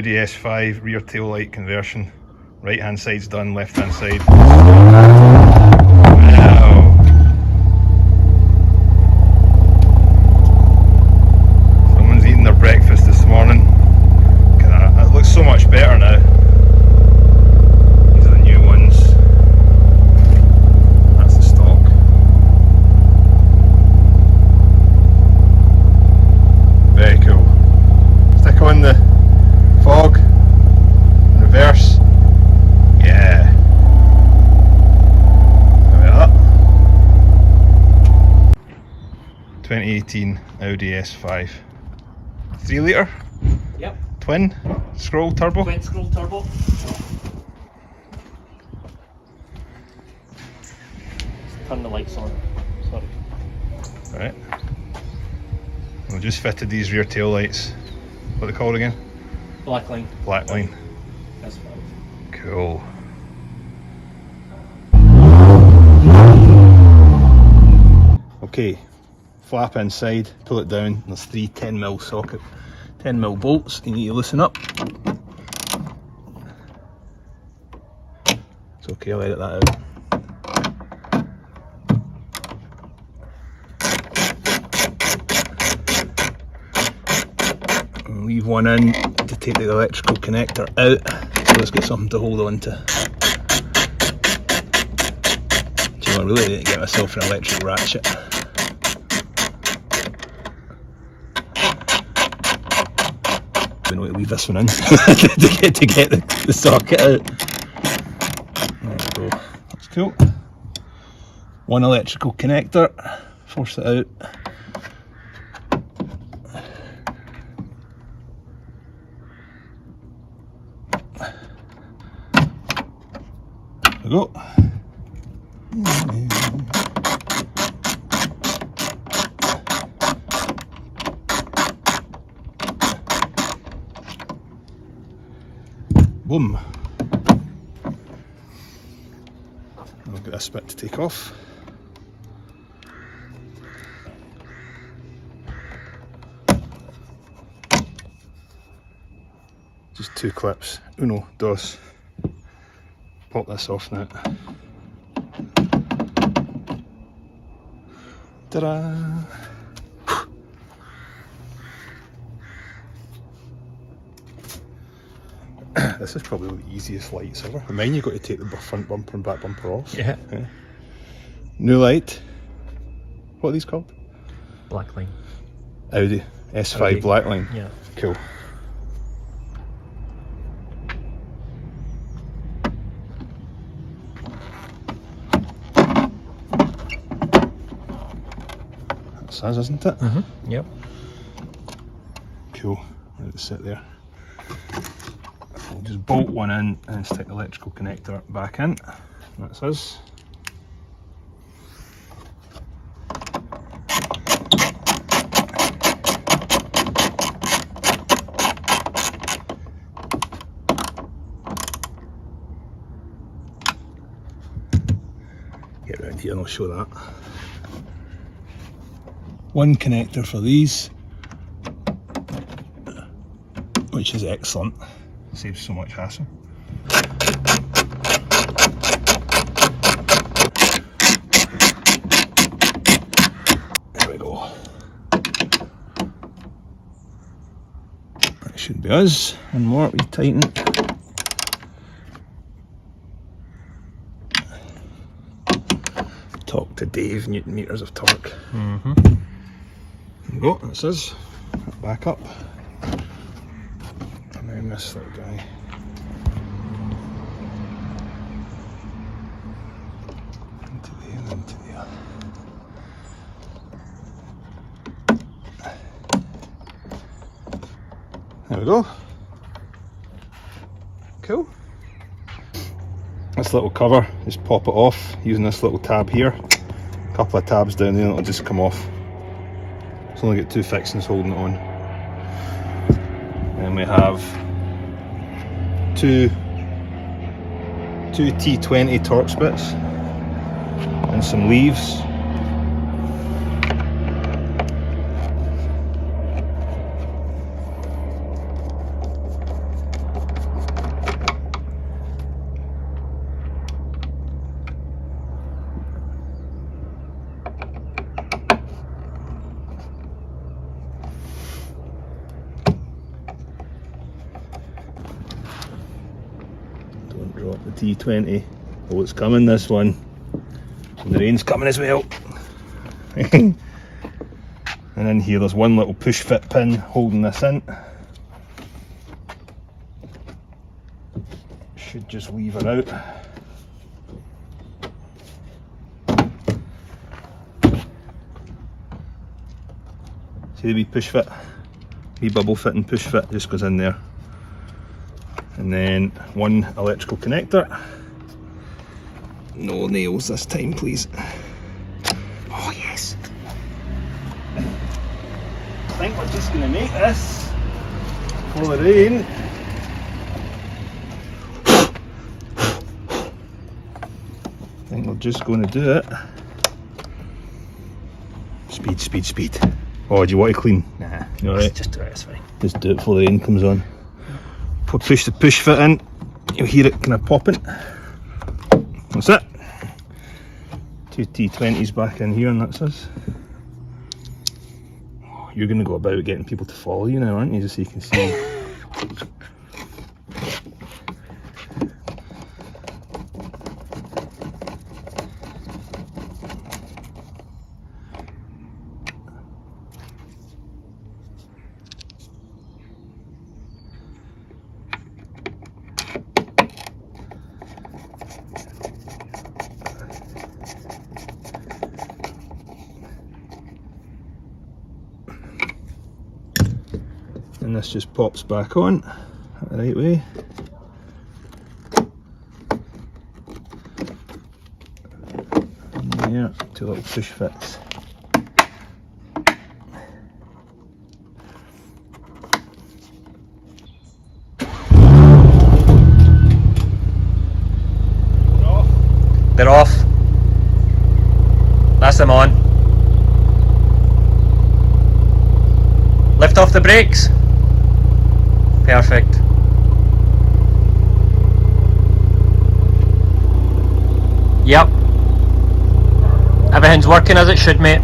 Audi S5 rear tail light conversion. Right hand side's done, left hand side. Wow. Someone's eating their breakfast this morning. It looks so much better now. These are the new ones. That's the stock. Very cool. Stick on the fog, reverse. Yeah. There we are. 2018 Audi S5. 3 litre? Yep. Twin scroll turbo? Twin scroll turbo. Turn the lights on. Sorry. Right. We've just fitted these rear tail lights. What are they called again? Blackline. Blackline. That's fine. Cool. Okay, flap inside, pull it down. There's 3 10mm socket, 10mm bolts. You need to loosen up. It's okay, I'll edit that out. I'll leave one in to take the electrical connector out, so let's get something to hold on to. Do you know, I really need to get myself an electric ratchet. I'm going to leave this one in to get the socket out. There we go. That's cool. One electrical connector. Force it out. There we go. Boom. I'll get this bit to take off. Just 2 clips. Uno, dos. Pop this off now. Ta-da! This is probably the easiest lights ever. In mine you've got to take the front bumper and back bumper off. Yeah. New light. What are these called? Blackline. Audi S5 Audi. Blackline. Yeah. Cool. That's us, isn't it? Mm-hmm. Yep. Cool. Let it sit there. We'll just bolt one in and stick the electrical connector back in. That's us. Get round here and I'll show that. One connector for these, which is excellent. Saves so much hassle. There we go. That should be us. One more, we tighten. Talk to Dave, Newton meters of torque. Mm-hmm. There we go, that's us. Back up. And this little guy. Into there, into there. There we go. Cool. This little cover, just pop it off using this little tab here. A couple of tabs down there, it'll just come off. It's only got 2 fixings holding it on. Then we have two T20 torque splits and some leaves. Don't drop the T20. Oh, it's coming, this one. And the rain's coming as well. And in here there's one little push fit pin holding this in. Should just leave her out. See the wee push fit? Wee bubble fit and push fit just goes in there. And then one electrical connector. No nails this time, please. Oh yes! I think we're just going to make this for the rain. I think we're just going to do it. Speed, speed, speed. Oh, do you want to clean? Nah, You alright? just do it, it's fine. Just do it before the rain comes on. Push the push fit in, you'll hear it kind of popping. That's it. Two T20s back in here, and that's us. Oh, you're going to go about getting people to follow you now, aren't you? Just so you can see. And this just pops back on the right way. And there, two little push fits. They're off. That's them on. Lift off the brakes. Perfect. Yep. Everything's working as it should, mate.